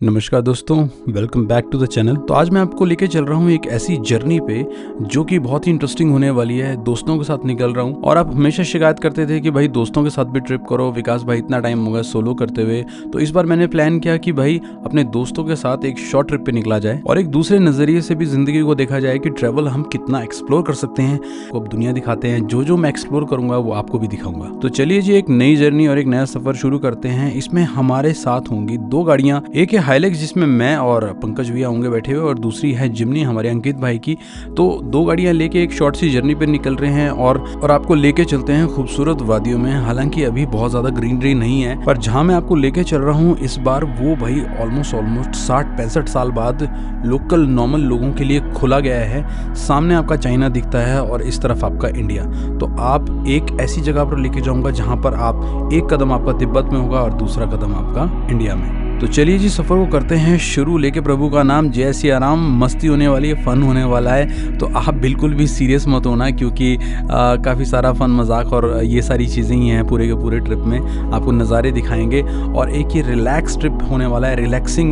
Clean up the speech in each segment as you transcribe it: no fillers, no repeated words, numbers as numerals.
नमस्कार दोस्तों, welcome back to the channel. तो आज मैं आपको लेके चल रहा हूँ एक ऐसी जर्नी पे जो कि बहुत ही इंटरेस्टिंग होने वाली है। दोस्तों के साथ निकल रहा हूँ और आप हमेशा शिकायत करते थे कि भाई दोस्तों के साथ भी ट्रिप करो, विकास भाई इतना टाइम हो गया सोलो करते हुए। तो इस बार मैंने प्लान किया कि भाई अपने दोस्तों के साथ एक शॉर्ट ट्रिप पे निकला जाए और एक दूसरे नजरिए से भी जिंदगी को देखा जाए कि ट्रेवल हम कितना एक्सप्लोर कर सकते हैं। अब दुनिया दिखाते हैं, जो मैं एक्सप्लोर करूंगा वो आपको भी दिखाऊंगा। तो चलिए जी, एक नई जर्नी और एक नया सफर शुरू करते हैं। इसमें हमारे साथ होंगी दो गाड़ियां, एक है हाइलेक्स जिसमें मैं और पंकज भैया होंगे बैठे हुए और दूसरी है जिमनी हमारे अंकित भाई की। तो दो गाड़ियां लेके एक शॉर्ट सी जर्नी पे निकल रहे हैं और आपको लेके चलते हैं खूबसूरत वादियों में। हालांकि अभी बहुत ज्यादा ग्रीनरी नहीं है, पर जहां मैं आपको लेके चल रहा हूं इस बार वो भाई ऑलमोस्ट 60-65 साल बाद लोकल नॉर्मल लोगों के लिए खुला गया है। सामने आपका चाइना दिखता है और इस तरफ आपका इंडिया। तो आप एक ऐसी जगह पर लेके जाऊंगा जहां पर आप एक कदम आपका तिब्बत में होगा और दूसरा कदम आपका इंडिया में। तो चलिए जी, सफर को करते हैं शुरू। लेके प्रभु का नाम, जय सिया राम। मस्ती होने वाली है, फन होने वाला है। तो आप बिल्कुल भी सीरियस मत होना, क्योंकि काफ़ी सारा फन मजाक और ये सारी चीज़ें ही हैं पूरे के पूरे ट्रिप में। आपको नज़ारे दिखाएंगे और एक ये रिलैक्स ट्रिप होने वाला है। रिलैक्सिंग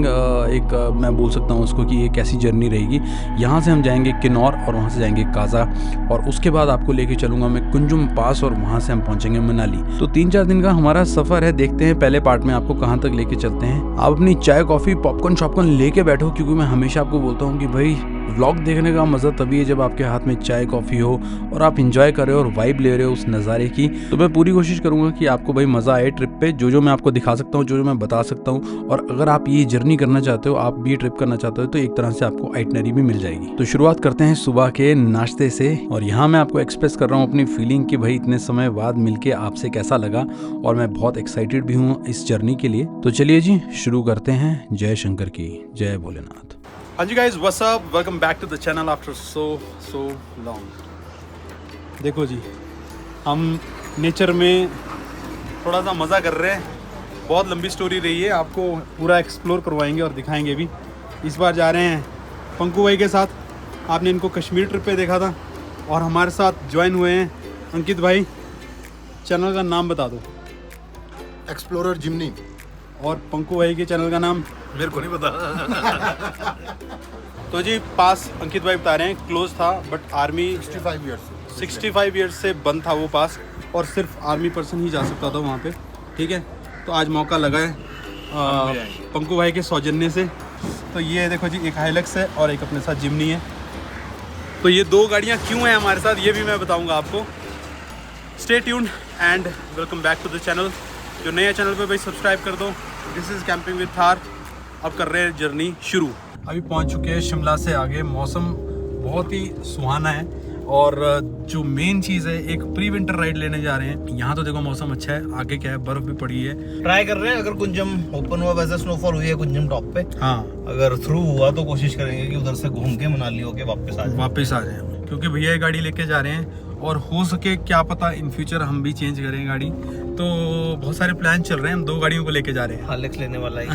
मैं बोल सकता हूँ उसको कि एक ऐसी जर्नी रहेगी। यहाँ से हम जाएंगे किन्नौर और वहाँ से जाएंगे काजा और उसके बाद आपको लेके चलूँगा मैं कुंजुम पास और वहाँ से हम पहुँचेंगे मनाली। तो 3-4 दिन का हमारा सफ़र है। देखते हैं पहले पार्ट में आपको कहाँ तक लेके चलते हैं। आप अपनी चाय कॉफ़ी पॉपकॉर्न शॉपकॉर्न लेके बैठो, क्योंकि मैं हमेशा आपको बोलता हूँ कि भाई व्लॉग देखने का मज़ा तभी है जब आपके हाथ में चाय कॉफ़ी हो और आप इंजॉय कर रहे हो और वाइब ले रहे हो उस नज़ारे की। तो मैं पूरी कोशिश करूँगा कि आपको भाई मज़ा आए ट्रिप पे। जो मैं आपको दिखा सकता हूँ, जो मैं बता सकता हूँ। और अगर आप ये जर्नी करना चाहते हो, आप भी ट्रिप करना चाहते हो, तो एक तरह से आपको आइटनरी भी मिल जाएगी। तो शुरुआत करते हैं सुबह के नाश्ते से और यहाँ मैं आपको एक्सप्रेस कर रहा हूँ अपनी फीलिंग कि भाई इतने समय बाद मिलके आपसे कैसा लगा और मैं बहुत एक्साइटेड भी हूँ इस जर्नी के लिए। तो चलिए जी, शुरू करते हैं। जय शंकर की जय, भोलेनाथ। हाँ जी guys, what's up, welcome back to the channel after so long. देखो जी, हम नेचर में थोड़ा सा मज़ा कर रहे हैं। बहुत लंबी स्टोरी रही है, आपको पूरा एक्सप्लोर करवाएंगे और दिखाएंगे भी। इस बार जा रहे हैं पंकु भाई के साथ। आपने इनको कश्मीर ट्रिप पे देखा था और हमारे साथ ज्वाइन हुए हैं अंकित भाई। चैनल का नाम बता दो। एक्सप्लोरर जिमनी। और पंकु भाई के चैनल का नाम मेरे को नहीं पता। तो जी, पास अंकित भाई बता रहे हैं क्लोज था, बट आर्मी 65 ईयर्स से बंद था वो पास और सिर्फ आर्मी पर्सन ही जा सकता था वहाँ पे। ठीक है, तो आज मौका लगा है पंकु भाई के सौजन्य से। तो ये देखो जी, एक हाइलेक्स है और एक अपने साथ जिमनी है। तो ये दो गाड़ियाँ क्यों हैं हमारे साथ ये भी मैं बताऊँगा आपको। Stay tuned and welcome back to the channel. जो नया चैनल पे भाई सब्सक्राइब कर दो। This is camping with Thar. अब कर रहे हैं जर्नी शुरू। अभी पहुंच चुके हैं शिमला से आगे। मौसम बहुत ही सुहाना है और जो मेन चीज़ है, एक प्री विंटर राइड लेने जा रहे हैं। यहाँ तो देखो मौसम अच्छा है, आगे क्या है, बर्फ भी पड़ी है। ट्राई कर रहे हैं, अगर कुंजम ओपन हुआ, वैसे स्नोफॉल हुई है कुंजम टॉप पे। हाँ, अगर थ्रू हुआ तो कोशिश करेंगे कि उधर से घूम के मनाली होके वापस आ जाए, क्योंकि भैया ये गाड़ी लेके जा रहे हैं और हो सके क्या पता इन फ्यूचर हम भी चेंज करें गाड़ी। तो बहुत सारे प्लान चल रहे हैं, हम दो गाड़ियों को लेके जा रहे हैं। हाइलेक्स लेने वाला ही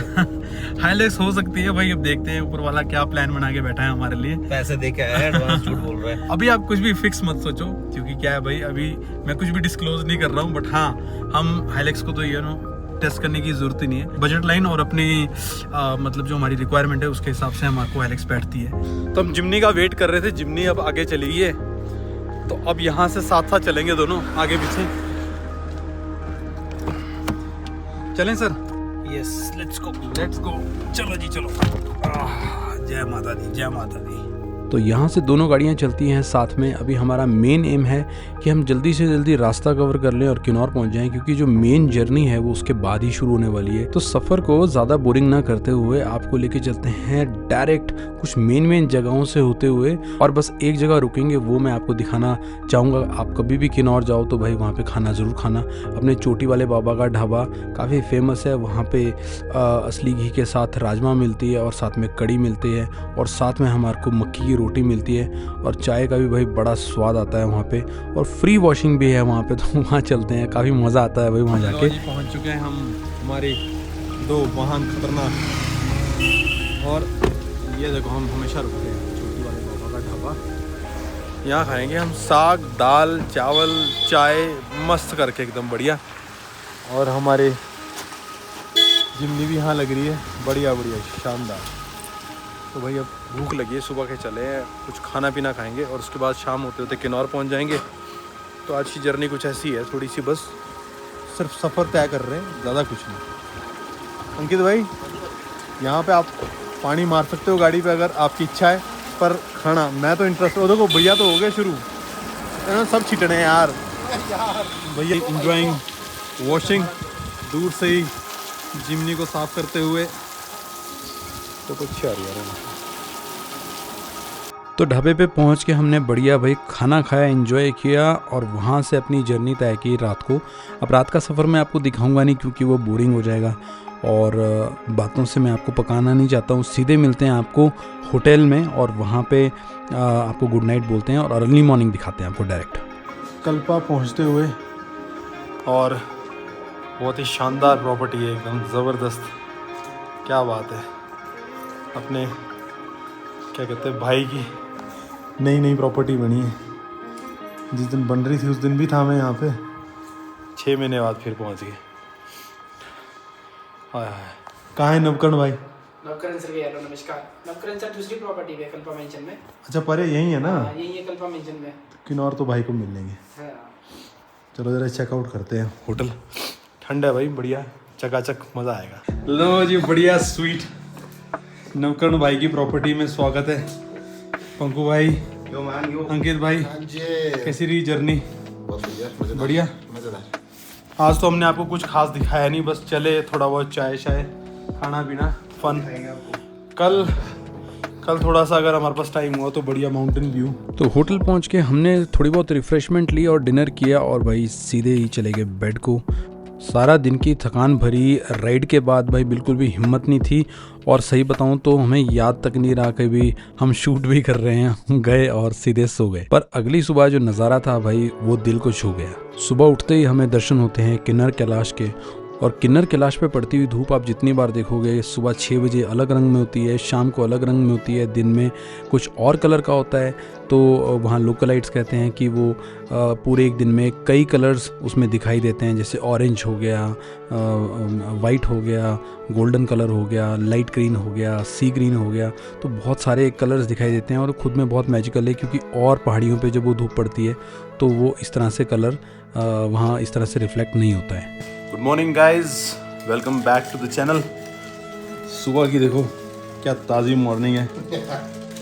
हाइलेक्स हो सकती है भाई, अब देखते हैं ऊपर वाला क्या प्लान बना के बैठा है हमारे लिए। पैसे दे के आया, एडवांस झूठ बोल रहा है। अभी आप कुछ भी फिक्स मत सोचो, क्योंकि क्या है भाई, अभी मैं कुछ भी डिस्क्लोज नहीं कर रहा हूँ। बट हाँ, हम हाइलेक्स को तो टेस्ट करने की जरूरत ही नहीं है। बजट लाइन और अपनी मतलब जो हमारी रिक्वायरमेंट है उसके हिसाब से हमारे को हाइलेक्स बैठती है। तो हम जिमनी का वेट कर रहे थे, जिमनी अब आगे चली गई है। तो अब यहाँ से साथ साथ चलेंगे दोनों, आगे पीछे। चलें सर? Yes, let's go. चलो जी, चलो। जय माता दी, जय माता दी। तो यहाँ से दोनों गाड़ियाँ चलती हैं साथ में। अभी हमारा मेन एम है कि हम जल्दी से जल्दी रास्ता कवर कर लें और किन्नौर पहुँच जाएं, क्योंकि जो मेन जर्नी है वो उसके बाद ही शुरू होने वाली है। तो सफ़र को ज़्यादा बोरिंग ना करते हुए आपको लेके चलते हैं डायरेक्ट कुछ मेन जगहों से होते हुए, और बस एक जगह रुकेंगे, वो मैं आपको दिखाना चाहूँगा। आप कभी भी किन्नौर जाओ तो भाई वहाँ पे खाना ज़रूर खाना। अपने चोटी वाले बाबा का ढाबा काफ़ी फेमस है। वहाँ पे असली घी के साथ राजमा मिलती है और साथ में कड़ी मिलती है और साथ में हमारे को मक्की की रोटी मिलती है और चाय का भी भाई बड़ा स्वाद आता है वहाँ पे। और फ्री वॉशिंग भी है वहाँ पे, तो वहाँ चलते हैं, काफ़ी मज़ा आता है भाई वहाँ जाके। पहुँच चुके हैं हम हमारे दो वाहन खतरनाक, और ये देखो हम हमेशा रुकते हैं छोटी वाले बाबा का ढाबा। यहाँ खाएंगे हम साग, दाल, चावल, चाय मस्त करके एकदम बढ़िया। और हमारे जिमनी भी यहाँ लग रही है, बढ़िया बढ़िया शानदार। तो भाई अब भूख लगी है, सुबह के चले हैं, कुछ खाना पीना खाएंगे और उसके बाद शाम होते होते किन्नौर पहुँच जाएंगे। तो आज की जर्नी कुछ ऐसी है, थोड़ी सी बस सिर्फ सफ़र तय कर रहे हैं, ज़्यादा कुछ नहीं। अंकित भाई यहाँ पे आप पानी मार सकते हो गाड़ी पे अगर आपकी इच्छा है, पर खाना मैं तो इंटरेस्ट हो। देखो भैया तो हो गए शुरू, सब छिटने यार भैया। इंजॉइंग वॉशिंग, दूर से ही जिमनी को साफ करते हुए, तो अच्छी आ रही है। तो ढाबे पे पहुंच के हमने बढ़िया भाई खाना खाया, एंजॉय किया और वहां से अपनी जर्नी तय की रात को। अब रात का सफ़र मैं आपको दिखाऊंगा नहीं क्योंकि वो बोरिंग हो जाएगा और बातों से मैं आपको पकाना नहीं चाहता हूँ। सीधे मिलते हैं आपको होटल में और वहाँ पे आपको गुड नाइट बोलते हैं और अर्ली मॉर्निंग दिखाते हैं आपको डायरेक्ट। कल्पा पहुँचते हुए, और बहुत ही शानदार प्रॉपर्टी है, एकदम ज़बरदस्त, क्या बात है। अपने क्या कहते हैं भाई की नई प्रॉपर्टी बनी है। जिस दिन बन रही थी उस दिन भी था मैं यहाँ पे, 6 महीने बाद फिर पहुँच गए। कहाँ है नवकरण भाई? नवकरण सर भैया नमस्कार। नवकरण सर दूसरी प्रॉपर्टी है कल्पा मेंशन में। अच्छा परे यही है ना? यही है कल्पा मेंशन में। किन्नौर तो भाई को मिल लेंगे। हाँ। चलो जरा चेकआउट करते हैं होटल। ठंड है भाई, बढ़िया चकाचक, मज़ा आएगा। लो जी बढ़िया स्वीट नवकरण भाई की प्रॉपर्टी में स्वागत है। पंकु भाई, अंकित भाई, कैसी रही जर्नी? बढ़िया। आज तो हमने आपको कुछ खास दिखाया नहीं, बस चले थोड़ा बहुत चाय शाय खाना पीना फन। कल थोड़ा सा अगर हमारे पास टाइम हुआ तो बढ़िया माउंटेन व्यू। तो होटल पहुंच के हमने थोड़ी बहुत रिफ्रेशमेंट ली और डिनर किया और भाई सीधे ही चले गए बेड को। सारा दिन की थकान भरी राइड के बाद भाई बिल्कुल भी हिम्मत नहीं थी और सही बताऊं तो हमें याद तक नहीं रहा कि भी हम शूट भी कर रहे हैं। गए और सीधे सो गए। पर अगली सुबह जो नज़ारा था भाई वो दिल को छू गया। सुबह उठते ही हमें दर्शन होते हैं किन्नर कैलाश के, और किन्नर कैलाश पे पड़ती हुई धूप आप जितनी बार देखोगे, सुबह 6 बजे अलग रंग में होती है, शाम को अलग रंग में होती है, दिन में कुछ और कलर का होता है। तो वहाँ लोकलाइट्स कहते हैं कि वो पूरे एक दिन में कई कलर्स उसमें दिखाई देते हैं, जैसे ऑरेंज हो गया, वाइट हो गया, गोल्डन कलर हो गया, लाइट ग्रीन हो गया, सी ग्रीन हो गया। तो बहुत सारे कलर्स दिखाई देते हैं और खुद में बहुत मैजिकल है, क्योंकि और पहाड़ियों पे जब वो धूप पड़ती है तो वो इस तरह से कलर वहाँ इस तरह से रिफ्लेक्ट नहीं होता है। Good morning guys, welcome back to the channel. सुबह की देखो क्या ताज़ी मॉर्निंग है,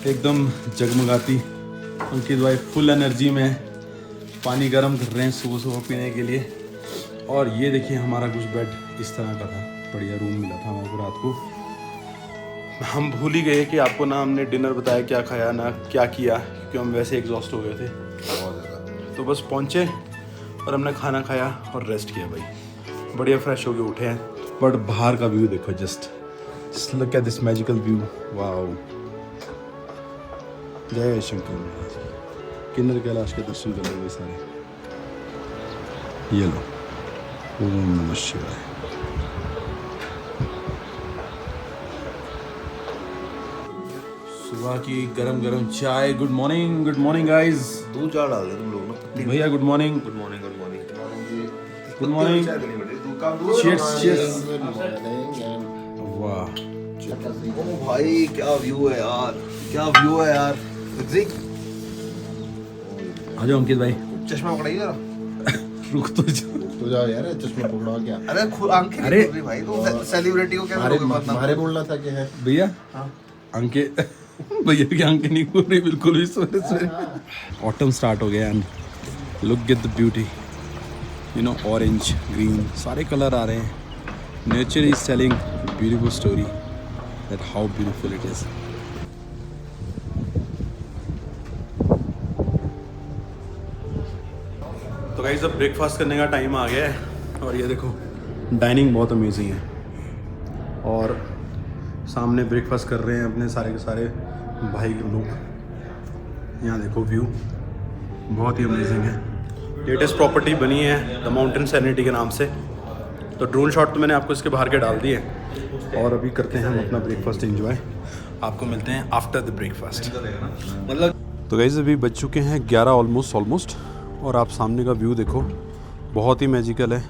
एकदम जगमगाती। अंकित भाई फुल एनर्जी में पानी गर्म कर रहे हैं सुबह पीने के लिए। और ये देखिए हमारा कुछ बेड इस तरह का था, बढ़िया रूम मिला था हमारे को रात को। हम भूल ही गए कि आपको ना हमने डिनर बताया क्या खाया ना क्या किया, क्योंकि हम वैसे एग्जॉस्ट हो गए थे। तो बस पहुँचे और हमने खाना खाया और रेस्ट किया भाई, बढ़िया फ्रेश होके उठे हैं। बट बाहर का व्यू देखो, just look at this magical view, wow. जय शंकर। किन्नर कैलाश के दर्शन कर रहे सारे। ये लो, ओम नमः शिवाय। सुबह की गरम गरम चाय। Good morning guys. दूध चाय डाल दे तुम लोग ना भैया। Good morning. Good morning cheers. वाह ओ भाई क्या व्यू है यार, ऋतिक आ जाओ अंकित भाई। चश्मा पकड़ाइए जरा। रुक तो जाओ यार, चश्मा पकड़वा क्या? अरे आंखें नहीं खुल रही भाई, तो सेलिब्रिटी को क्या हमारे बोलना था कि है भैया। अंकित भैया की आंखें नहीं खुल रही बिल्कुल भी सवेरे। ऑटम स्टार्ट हो गया and look at the beauty, you know, orange green सारे कलर आ रहे हैं। Nature is telling beautiful story that how beautiful it is. तो गाइस अब ब्रेकफास्ट करने का टाइम आ गया है और ये देखो डाइनिंग बहुत अमेजिंग है और सामने ब्रेकफास्ट कर रहे हैं अपने सारे के सारे भाई लोग। यहाँ देखो व्यू बहुत ही अमेजिंग है। लेटेस्ट प्रॉपर्टी बनी है द माउंटेन सेरेनिटी के नाम से। तो ड्रोन शॉट तो मैंने आपको इसके बाहर के डाल दिए और अभी करते हैं हम अपना ब्रेकफास्ट एंजॉय। आपको मिलते हैं आफ्टर द ब्रेकफास्ट। मतलब तो गाइस अभी बज चुके हैं 11 ऑलमोस्ट और आप सामने का व्यू देखो बहुत ही मैजिकल है।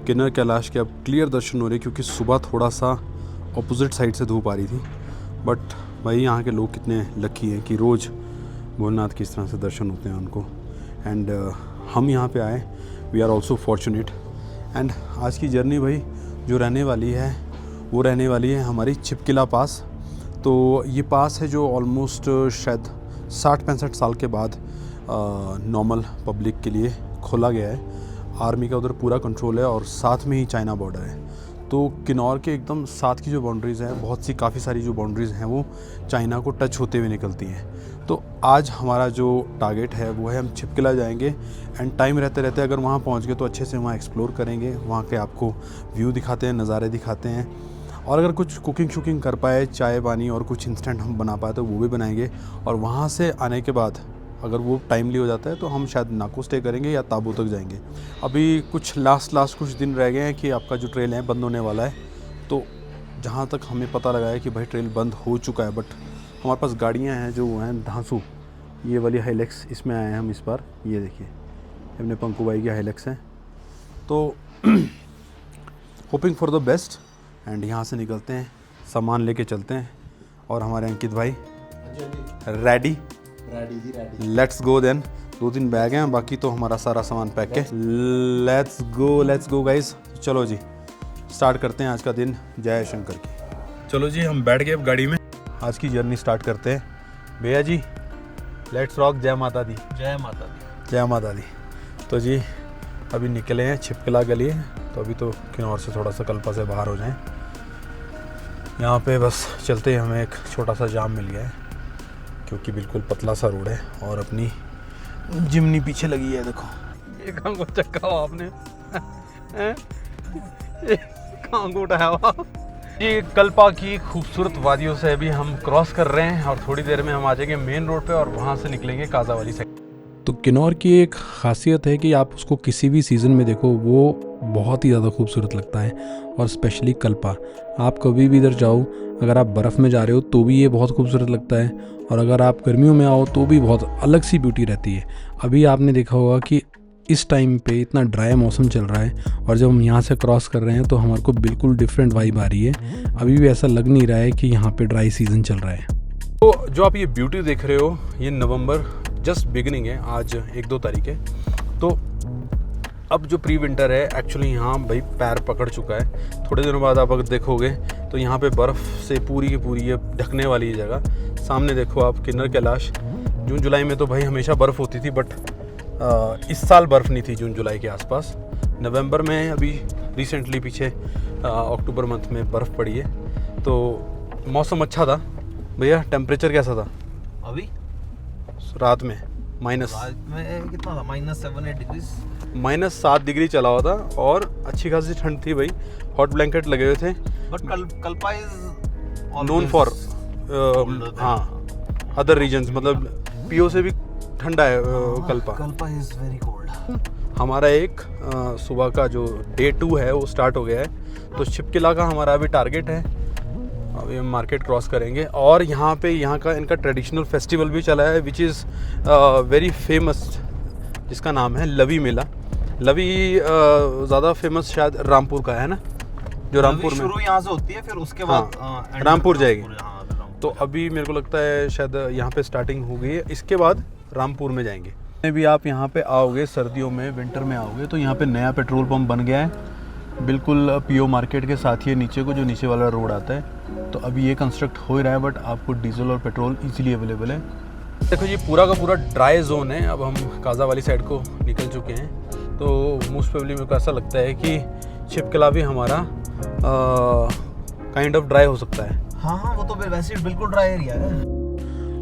किन्नर कैलाश के अब क्लियर दर्शन हो रहे क्योंकि सुबह थोड़ा सा अपोजिट साइड से धूप आ रही थी। बट भाई यहाँ के लोग कितने लकी हैं कि रोज़ भोलेनाथ की इस तरह से दर्शन होते हैं उनको। एंड हम यहाँ पे आए, we are also fortunate. And आज की जर्नी भाई जो रहने वाली है वो रहने वाली है हमारी छिपकिला पास। तो ये पास है जो ऑलमोस्ट शायद 60-65 साल के बाद नॉर्मल पब्लिक के लिए खोला गया है। आर्मी का उधर पूरा कंट्रोल है और साथ में ही चाइना बॉर्डर है। तो किन्नौर के एकदम साथ की जो बाउंड्रीज़ हैं, बहुत सी काफ़ी सारी जो बाउंड्रीज़ हैं वो चाइना को टच होते हुए निकलती हैं। तो आज हमारा जो टारगेट है वो है हम छिपकिला जाएंगे। एंड टाइम रहते रहते अगर वहाँ पहुँच गए तो अच्छे से वहाँ एक्सप्लोर करेंगे, वहाँ के आपको व्यू दिखाते हैं, नज़ारे दिखाते हैं। और अगर कुछ कुकिंग शुकिंग कर पाए, चाय पानी और कुछ इंस्टेंट हम बना पाए तो वो भी बनाएंगे। और वहाँ से आने के बाद अगर वो टाइमली हो जाता है तो हम शायद नाको स्टे करेंगे या ताबू तक जाएंगे। अभी कुछ लास्ट कुछ दिन रह गए हैं कि आपका जो ट्रेल है बंद होने वाला है। तो जहाँ तक हमें पता लगा है कि भाई ट्रेल बंद हो चुका है। बट हमारे पास गाड़ियाँ हैं जो हैं धांसू, ये वाली हाइलेक्स, इसमें आए हैं हम इस बार। ये देखिए अपने पंकु भाई की हाइलेक्स हैं। तो hoping for the best. And यहाँ से निकलते हैं, सामान लेके चलते हैं। और हमारे अंकित भाई ready, let's go then. 2-3 bag हैं, बाकी तो हमारा सारा सामान पैक है। Let's go guys. चलो जी स्टार्ट करते हैं आज का दिन जय शंकर की। चलो जी हम बैठ गए अब गाड़ी में, आज की जर्नी स्टार्ट करते हैं। भैया जी लेट्स रॉक। जय माता दी। जय माता दी। जय माता दी। तो जी अभी निकले हैं छिपकिला के लिए। तो अभी तो किन्नौर से थोड़ा सा कल्पा से बाहर हो जाएं। यहाँ पे बस चलते ही हमें एक छोटा सा जाम मिल गया है क्योंकि बिल्कुल पतला सा रोड है और अपनी जिमनी पीछे लगी है। देखो ये कहाँ को चक्का हो आपने, ये कहाँ को उठाया हुआ। ये कल्पा की खूबसूरत वादियों से अभी हम क्रॉस कर रहे हैं और थोड़ी देर में हम आ जाएंगे मेन रोड पे और वहाँ से निकलेंगे काजा वाली साइड। तो किन्नौर की एक खासियत है कि आप उसको किसी भी सीज़न में देखो वो बहुत ही ज़्यादा खूबसूरत लगता है। और स्पेशली कल्पा, आप कभी भी इधर जाओ, अगर आप बर्फ़ में जा रहे हो तो भी ये बहुत खूबसूरत लगता है और अगर आप गर्मियों में आओ तो भी बहुत अलग सी ब्यूटी रहती है। अभी आपने देखा होगा कि इस टाइम पे इतना ड्राई मौसम चल रहा है और जब हम यहाँ से क्रॉस कर रहे हैं तो हमारे को बिल्कुल डिफरेंट वाइब आ रही है। अभी भी ऐसा लग नहीं रहा है कि यहाँ पे ड्राई सीज़न चल रहा है। तो जो आप ये ब्यूटी देख रहे हो, ये नवंबर जस्ट बिगिनिंग है, आज 1-2 तारीख है। तो अब जो प्री विंटर है एक्चुअली यहाँ भाई पैर पकड़ चुका है। थोड़े दिनों बाद आप अगर देखोगे तो यहाँ पे बर्फ़ से पूरी की पूरी ये ढकने वाली है जगह। सामने देखो आप किन्नर कैलाश। जून जुलाई में तो भाई हमेशा बर्फ़ होती थी, बट इस साल बर्फ़ नहीं थी जून जुलाई के आसपास। नवंबर में अभी रिसेंटली पीछे अक्टूबर मंथ में बर्फ़ पड़ी है। तो मौसम अच्छा था। भैया टेम्परेचर कैसा था अभी रात में? माइनस में कितना था? -7-8 डिग्री। -7 डिग्री चला हुआ था और अच्छी खासी ठंड थी भाई। हॉट ब्लैंकेट लगे हुए थे। But Kalpa is known for हाँ अदर रीजन्स, मतलब पीओ से भी ठंडा है Kalpa. Kalpa is very cold. हमारा एक सुबह का जो डे 2 है वो स्टार्ट हो गया है। तो छिपकिला का हमारा अभी टारगेट है। अभी हम मार्केट क्रॉस करेंगे और यहाँ पे यहाँ का इनका ट्रेडिशनल फेस्टिवल भी चला है विच इज़ वेरी फेमस, जिसका नाम है लवी मेला। लवी ज़्यादा फेमस शायद रामपुर का है ना, जो रामपुर में शुरू यहाँ से होती है, फिर उसके बाद रामपुर जाएगी। तो अभी मेरे को लगता है शायद यहाँ पे स्टार्टिंग हो गई है, इसके बाद रामपुर में जाएंगे। भी आप यहाँ पे आओगे सर्दियों में, विंटर में आओगे तो यहाँ पे नया पेट्रोल पंप बन गया है बिल्कुल पीओ मार्केट के साथ ही नीचे को, जो नीचे वाला रोड आता है। तो अभी ये कंस्ट्रक्ट हो ही रहा है, बट आपको डीजल और पेट्रोल इजीली अवेलेबल है। देखो ये पूरा का पूरा ड्राई जोन है। अब हम काजा वाली साइड को निकल चुके हैं। तो मोस्ट प्रोबेबली मेरे को ऐसा लगता है कि छिपकिला भी हमारा काइंड ऑफ ड्राई हो सकता है। हाँ वो तो वैसे बिल्कुल ड्राई एरिया है।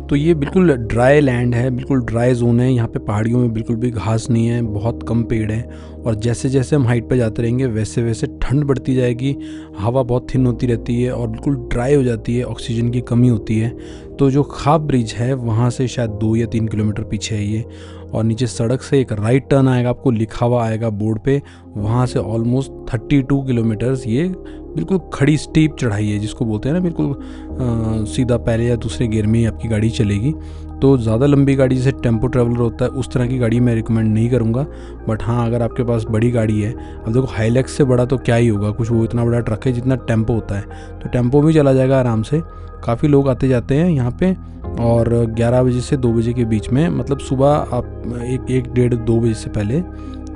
तो ये बिल्कुल ड्राई लैंड है, बिल्कुल ड्राई जोन है। यहाँ पे पहाड़ियों में बिल्कुल भी घास नहीं है, बहुत कम पेड़ है। और जैसे जैसे हम हाइट पे जाते रहेंगे वैसे वैसे ठंड बढ़ती जाएगी, हवा बहुत थिन होती रहती है और बिल्कुल ड्राई हो जाती है, ऑक्सीजन की कमी होती है। तो जो खाब ब्रिज है वहाँ से शायद 2 या 3 किलोमीटर पीछे है ये, और नीचे सड़क से एक राइट टर्न आएगा, आपको लिखा हुआ आएगा बोर्ड पे, वहाँ से ऑलमोस्ट 32 किलोमीटर्स ये बिल्कुल खड़ी स्टीप चढ़ाई है जिसको बोलते हैं ना, बिल्कुल सीधा पहले या दूसरे गियर में आपकी गाड़ी चलेगी। तो ज़्यादा लंबी गाड़ी जैसे टेम्पो ट्रैवलर होता है उस तरह की गाड़ी मैं रिकमेंड नहीं करूँगा। बट हाँ, अगर आपके पास बड़ी गाड़ी है, अब देखो हाईलैक्स से बड़ा तो क्या ही होगा कुछ, वो इतना बड़ा ट्रक है जितना टेम्पो होता है, तो टेम्पो भी चला जाएगा आराम से। काफ़ी लोग आते जाते हैं यहाँ पे, और 11 बजे से 2 बजे के बीच में, मतलब सुबह आप 1-1:30-2 बजे से पहले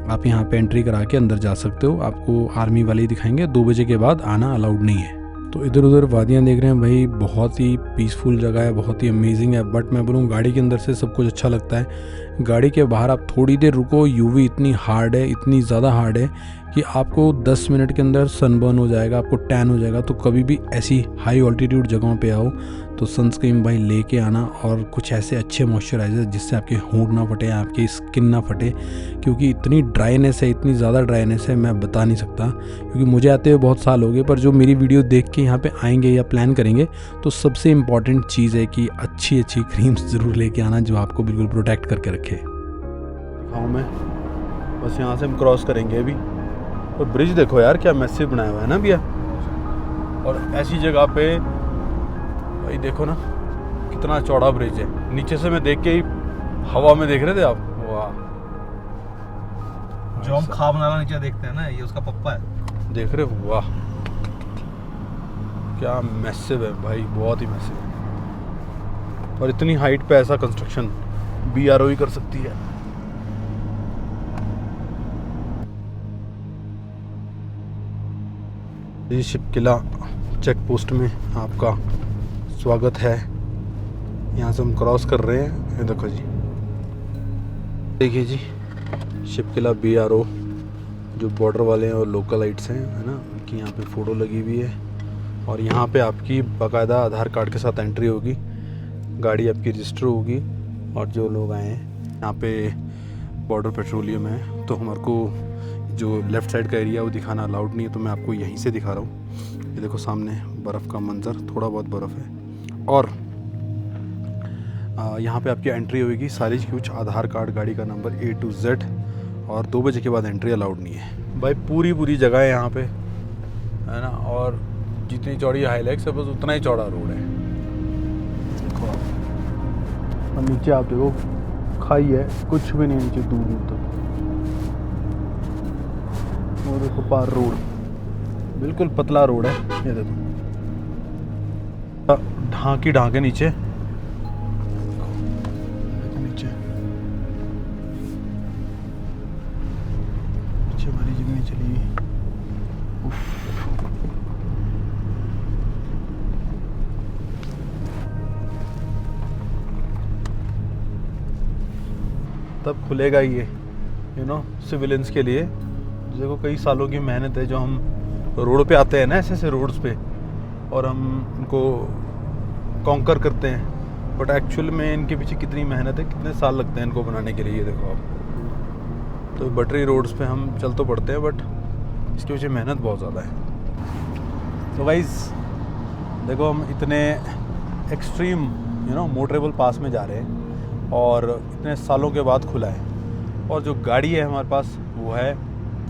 आप यहाँ पे एंट्री करा के अंदर जा सकते हो। आपको आर्मी वाले ही दिखाएंगे, 2 बजे के बाद आना अलाउड नहीं है। तो इधर उधर वादियाँ देख रहे हैं भाई, बहुत ही पीसफुल जगह है, बहुत ही अमेजिंग है। बट मैं बोलूँ गाड़ी के अंदर से सब कुछ अच्छा लगता है। गाड़ी के बाहर आप थोड़ी देर रुको, यूवी इतनी हार्ड है, इतनी ज़्यादा हार्ड है कि आपको 10 मिनट के अंदर सनबर्न हो जाएगा, आपको टैन हो जाएगा। तो कभी भी ऐसी हाई ऑल्टीट्यूड जगहों पे आओ तो सनस्क्रीन भाई लेके आना, और कुछ ऐसे अच्छे मॉइस्चराइजर जिससे आपके होंठ ना फटे, आपकी स्किन ना फटे, क्योंकि इतनी ड्राइनेस है, इतनी ज़्यादा ड्राइनेस है मैं बता नहीं सकता। क्योंकि मुझे आते हुए बहुत साल हो गए, पर जो मेरी वीडियो देख के यहाँ पे आएंगे या प्लान करेंगे तो सबसे इम्पॉर्टेंट चीज़ है कि अच्छी अच्छी क्रीम्स ज़रूर लेके आना जो आपको बिल्कुल प्रोटेक्ट करके रखे। दिखाऊँ मैं, बस यहाँ से हम क्रॉस करेंगे अभी। और ब्रिज देखो यार क्या मैसिव बनाया हुआ है ना भैया। और ऐसी जगह पे भाई देखो ना कितना चौड़ा ब्रिज है। नीचे से मैं देख के ही हवा में देख रहे थे आप, वाह। जो हम खाब नाला नीचे देखते हैं ना, ये उसका पप्पा है। देख रहे हो, वाह क्या मैसिव है भाई, बहुत ही मैसिव है। और इतनी हाइट पे ऐसा कंस्ट्रक्शन BRO ही कर सकती है। ये शिपकिला चेक पोस्ट में आपका स्वागत है। यहाँ से हम क्रॉस कर रहे हैं, ये देखो जी, देखिए जी शिपकिला BRO जो बॉर्डर वाले हैं और लोकलाइट्स हैं, है ना, उनकी यहाँ पे फ़ोटो लगी हुई है। और यहाँ पे आपकी बाकायदा आधार कार्ड के साथ एंट्री होगी, गाड़ी आपकी रजिस्टर होगी। और जो लोग आए हैं यहाँ पे बॉर्डर पेट्रोलियम है, तो हमारे को जो लेफ़्ट साइड का एरिया वो दिखाना अलाउड नहीं है, तो मैं आपको यहीं से दिखा रहा हूँ। ये देखो सामने बर्फ़ का मंज़र, थोड़ा बहुत बर्फ़ है। और यहाँ पे आपकी एंट्री होगी सारी कुछ, आधार कार्ड, गाड़ी का नंबर A to Z। और 2 बजे के बाद एंट्री अलाउड नहीं है भाई। पूरी जगह है यहाँ पे, है ना। और जितनी चौड़ी हाईलैक्स है बस उतना ही चौड़ा रोड है। देखो आप, और नीचे आप देखो खाई है, कुछ भी नहीं नीचे दूर दूर तक। वो देखो पार रोड, बिल्कुल पतला रोड है। ये देखो ढांके नीचे, नीचे हमारी जितनी चली गई। तब खुलेगा ये, सिविलियंस के लिए। देखो कई सालों की मेहनत है, जो हम रोड पे आते हैं ना, ऐसे रोड्स पे, और हम उनको कॉन्कर करते हैं। बट एक्चुअल में इनके पीछे कितनी मेहनत है, कितने साल लगते हैं इनको बनाने के लिए। ये देखो आप, तो बटरी रोड्स पे हम चल तो पड़ते हैं, बट इसके पीछे मेहनत बहुत ज़्यादा है। तो गाइस देखो, हम इतने एक्सट्रीम मोटरेबल पास में जा रहे हैं, और इतने सालों के बाद खुला है। और जो गाड़ी है हमारे पास वो है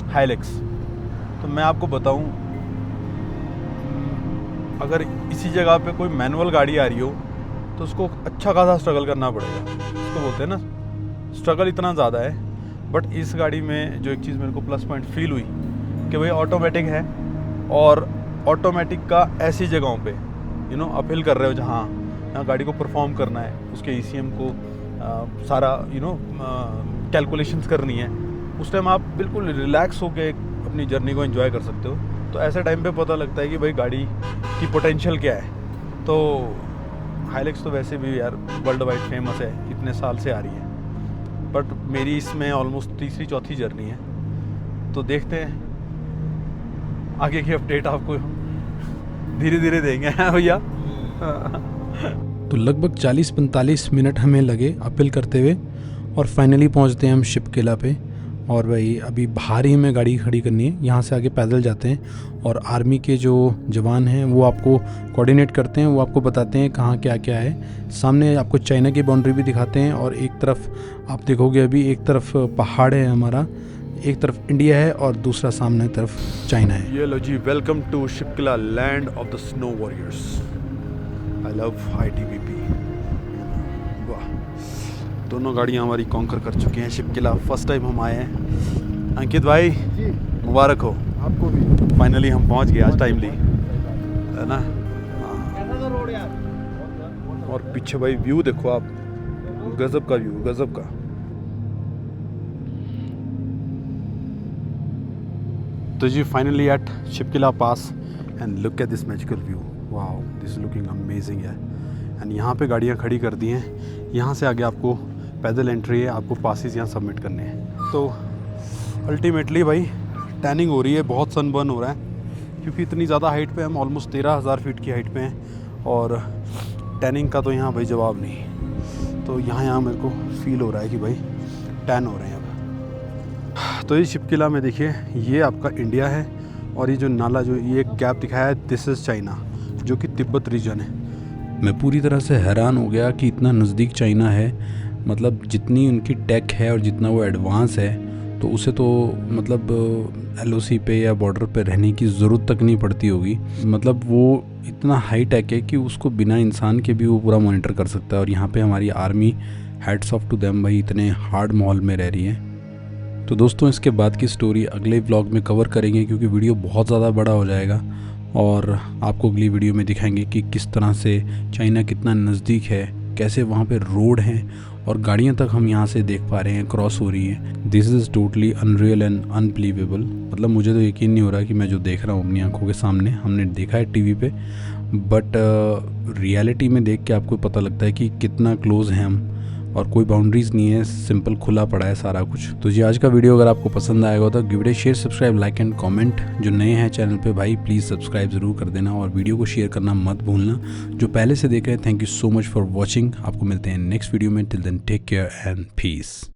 हाईलैक्स। तो मैं आपको बताऊं, अगर इसी जगह पे कोई मैनुअल गाड़ी आ रही हो तो उसको अच्छा खासा स्ट्रगल करना पड़ेगा। उसको बोलते हैं ना, स्ट्रगल इतना ज़्यादा है। बट इस गाड़ी में जो एक चीज़ मेरे को प्लस पॉइंट फील हुई कि भाई ऑटोमेटिक है, और ऑटोमेटिक का ऐसी जगहों पे अपहिल कर रहे हो जहाँ गाड़ी को परफॉर्म करना है, उसके ECM को सारा कैलकुलेशंस करनी है, उस टाइम आप बिल्कुल रिलैक्स होकर अपनी जर्नी को एंजॉय कर सकते हो। तो ऐसे टाइम पे पता लगता है कि भाई गाड़ी की पोटेंशियल क्या है। तो हाईलैक्स तो वैसे भी यार वर्ल्ड वाइड फेमस है, इतने साल से आ रही है। बट मेरी इसमें ऑलमोस्ट 3-4 जर्नी है। तो देखते हैं आगे की अपडेट आपको धीरे धीरे देंगे भैया। तो लगभग 40-45 मिनट हमें लगे अपील करते हुए, और फाइनली पहुंचते हैं हम शिपकिला पे। और भाई अभी बाहर ही हमें गाड़ी खड़ी करनी है, यहाँ से आगे पैदल जाते हैं। और आर्मी के जो जवान हैं वो आपको कोऑर्डिनेट करते हैं, वो आपको बताते हैं कहाँ क्या क्या है। सामने आपको चाइना की बाउंड्री भी दिखाते हैं, और एक तरफ आप देखोगे अभी एक तरफ पहाड़ है हमारा, एक तरफ इंडिया है और दूसरा सामने तरफ चाइना है। ये लो जी, welcome to Shipki La, land of the snow warriors. I love ITBP। वाह, दोनों गाड़ियाँ हमारी कॉन्कर कर चुके हैं शिपकिला। फर्स्ट टाइम हम आए हैं। अंकित भाई मुबारक हो आपको भी। फाइनली हम पहुंच गए आज टाइमली, है ना। और पीछे भाई व्यू देखो आप, गजब का व्यू, गजब का। तो जी finally at Shipki La pass and look at this magical view. Wow, this looking amazing है। एंड यहाँ पे गाड़ियाँ खड़ी कर दी हैं। यहाँ से आगे आपको पैदल एंट्री है, आपको पासेस यहाँ सबमिट करने हैं। तो अल्टीमेटली भाई टैनिंग हो रही है, बहुत सनबर्न हो रहा है क्योंकि इतनी ज़्यादा हाइट पे हम ऑलमोस्ट 13,000 फीट की हाइट पे हैं और टैनिंग का तो यहाँ भाई जवाब नहीं। तो यहाँ मेरे को फील हो रहा है कि भाई टैन हो रहे हैं अब। तो ये शिपकिला में देखिए, ये आपका इंडिया है और ये जो नाला, जो ये गैप दिखाया है, दिस इज़ चाइना, जो कि तिब्बत रीजन है। मैं पूरी तरह से हैरान हो गया कि इतना नज़दीक चाइना है। मतलब जितनी उनकी टेक है और जितना वो एडवांस है, तो उसे तो मतलब LOC पे या बॉर्डर पे रहने की ज़रूरत तक नहीं पड़ती होगी। मतलब वो इतना हाई टेक है कि उसको बिना इंसान के भी वो पूरा मॉनिटर कर सकता है। और यहाँ पे हमारी army, hats off to them भाई, इतने हार्ड माहौल में रह रही है। तो दोस्तों इसके बाद की स्टोरी अगले व्लॉग में कवर करेंगे क्योंकि वीडियो बहुत ज़्यादा बड़ा हो जाएगा और आपको अगली वीडियो में दिखाएंगे कि किस तरह से चाइना कितना नज़दीक है, कैसे वहाँ पे रोड हैं और गाड़ियाँ तक हम यहाँ से देख पा रहे हैं, क्रॉस हो रही हैं। This is totally unreal and unbelievable. मतलब मुझे तो यकीन नहीं हो रहा कि मैं जो देख रहा हूँ अपनी आंखों के सामने, हमने देखा है टीवी पे, बट रियलिटी में देख के आपको पता लगता है कि कितना क्लोज़ हैं हम और कोई बाउंड्रीज़ नहीं है, सिंपल खुला पड़ा है सारा कुछ। तो जी आज का वीडियो अगर आपको पसंद आएगा तो give it A share, subscribe, like and comment. जो नए हैं चैनल पे भाई प्लीज़ सब्सक्राइब ज़रूर कर देना और वीडियो को शेयर करना मत भूलना। जो पहले से देख रहे हैं, thank you so much for watching. आपको मिलते हैं नेक्स्ट वीडियो में। Till then take care and piece.